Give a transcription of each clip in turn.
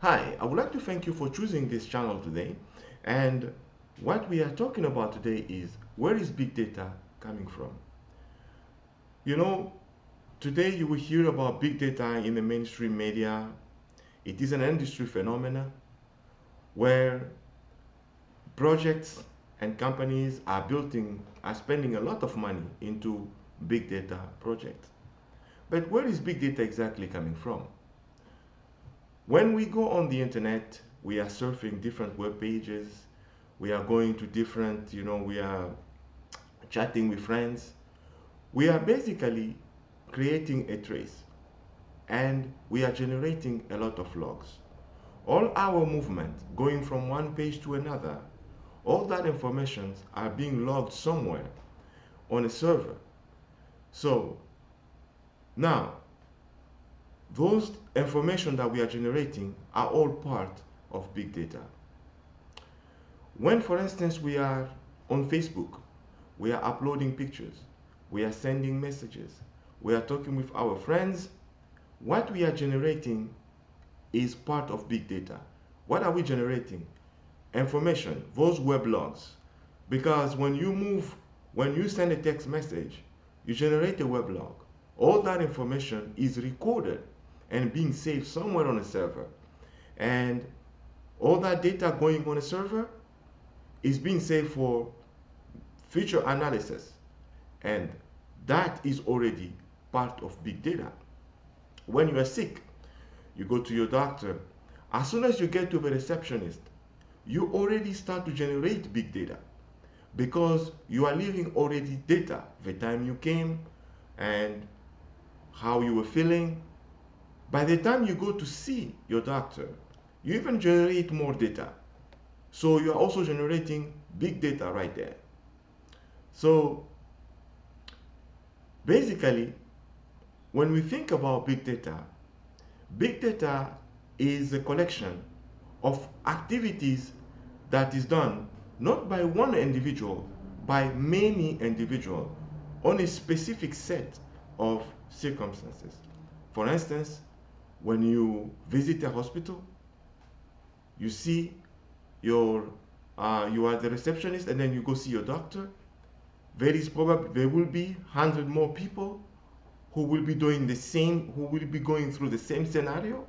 Hi, I would like to thank you for choosing this channel today. And what we are talking about today is where is big data coming from? You know, today you will hear about big data in the mainstream media. It is an industry phenomenon where projects and companies are spending a lot of money into big data projects. But where is big data exactly coming from? When we go on the internet, we are surfing different web pages. We are going to different, we are chatting with friends. We are basically creating a trace and we are generating a lot of logs. All our movement going from one page to another, all that information are being logged somewhere on a server. So now, those information that we are generating are all part of big data. When, for instance, we are on Facebook, we are uploading pictures, we are sending messages, we are talking with our friends, what we are generating is part of big data. What are we generating? Information, those web logs. Because when you send a text message, you generate a web log. All that information is recorded and being saved somewhere on a server. And all that data going on a server is being saved for future analysis. And that is already part of big data. When you are sick, you go to your doctor. As soon as you get to the receptionist, you already start to generate big data because you are leaving already data, the time you came and how you were feeling. By the time you go to see your doctor, you even generate more data. So you are also generating big data right there. So basically, when we think about big data is a collection of activities that is done not by one individual, by many individuals on a specific set of circumstances. For instance, when you visit a hospital, you see you are the receptionist and then you go see your doctor. There will be 100 more people who will be doing the same, who will be going through the same scenario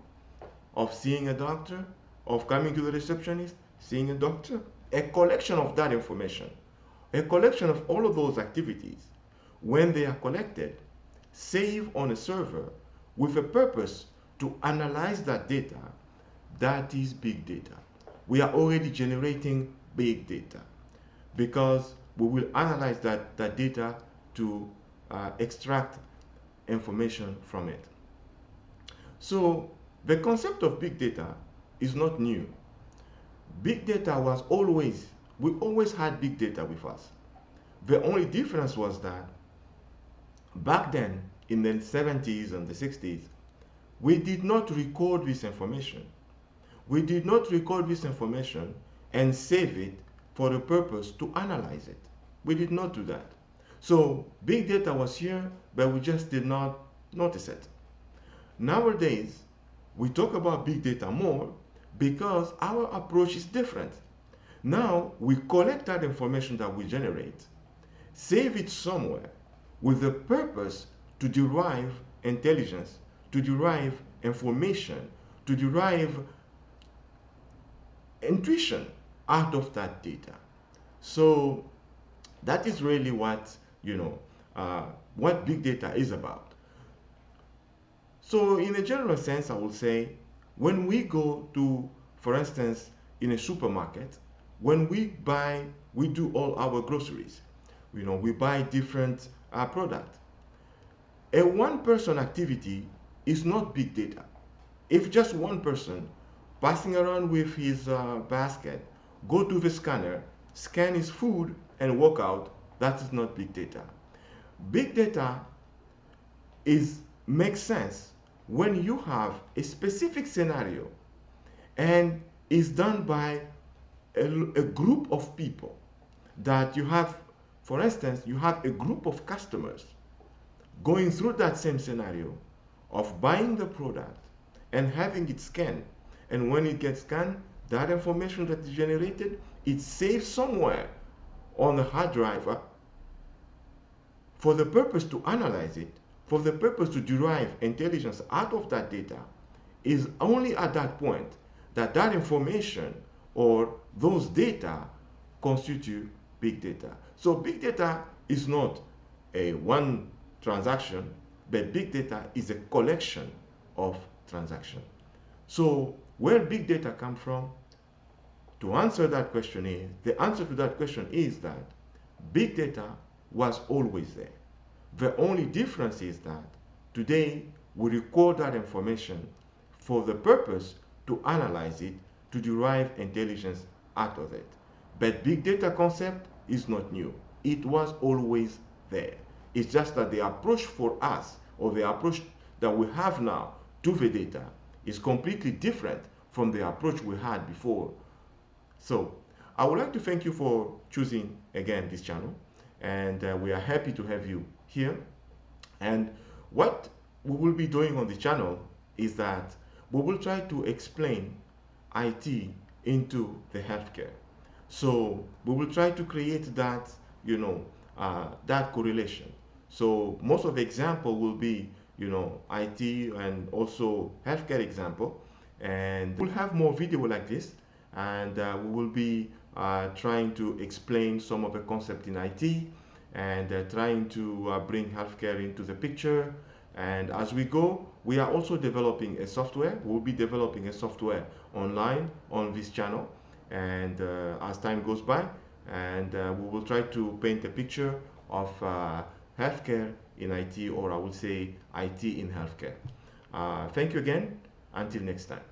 of seeing a doctor, of coming to the receptionist, seeing a doctor. A collection of that information, a collection of all of those activities, when they are collected, save on a server with a purpose to analyze that data, that is big data. We are already generating big data because we will analyze that data to extract information from it. So the concept of big data is not new. Big data was always, we always had big data with us. The only difference was that back then, in the 70s and the 60s, we did not record this information. We did not record this information and save it for the purpose to analyze it. We did not do that. So big data was here, but we just did not notice it. Nowadays, we talk about big data more because our approach is different. Now, we collect that information that we generate, save it somewhere with the purpose to derive intelligence, to derive information, to derive intuition out of that data. So that is really what big data is about. So in a general sense, I will say, when we go to, for instance, in a supermarket, when we do all our groceries. We buy different products. A one-person activity is not big data. If just one person passing around with his basket, go to the scanner, scan his food, and walk out, that is not big data. Big data makes sense when you have a specific scenario and is done by a group of people that you have. For instance, you have a group of customers going through that same scenario of buying the product and having it scanned and when it gets scanned, that information that is generated, it's saved somewhere on the hard drive for the purpose to analyze it, for the purpose to derive intelligence out of that data. Is only at that point that that information or those data constitute big data. So big data is not a one transaction, but big data is a collection of transactions. So where big data come from? To answer that question is, the answer to that question is that big data was always there. The only difference is that today we record that information for the purpose to analyze it, to derive intelligence out of it. But big data concept is not new. It was always there. It's just that the approach for us, or the approach that we have now to the data, is completely different from the approach we had before. So I would like to thank you for choosing again this channel, and we are happy to have you here. And what we will be doing on the channel is that we will try to explain IT into the healthcare. So we will try to create that, that correlation. So most of the example will be, IT and also healthcare example. And we'll have more video like this, and we will be trying to explain some of the concept in IT, and trying to bring healthcare into the picture. And as we go, we are also developing a software. We'll be developing a software online on this channel, and as time goes by, and we will try to paint a picture of healthcare in IT, or I would say IT in healthcare. Thank you again. Until next time.